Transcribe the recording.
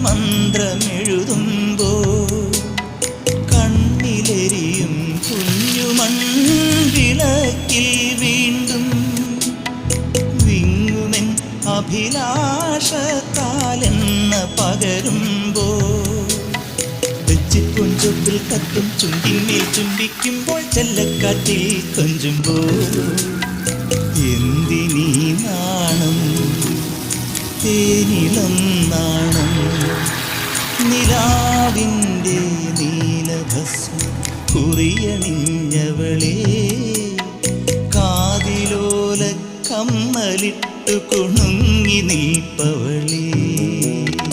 മന്ത്രമെഴുതുമ്പോ കണ്ണിലെരിയും കുഞ്ഞുമൺവിളക്കിൽ വീണ്ടും വിങ്ങുമെൻ അഭിലാഷത്താലെന്ന പകരുമ്പോ കൊഞ്ചൊപ്പിൽ കത്തും ചുണ്ടിന്മേൽ ചുംബിക്കുമ്പോൾ ചെല്ലക്കാറ്റിൽ കൊഞ്ചുമ്പോൾ എന്തിനീ നാണം തേനിളം നാണം.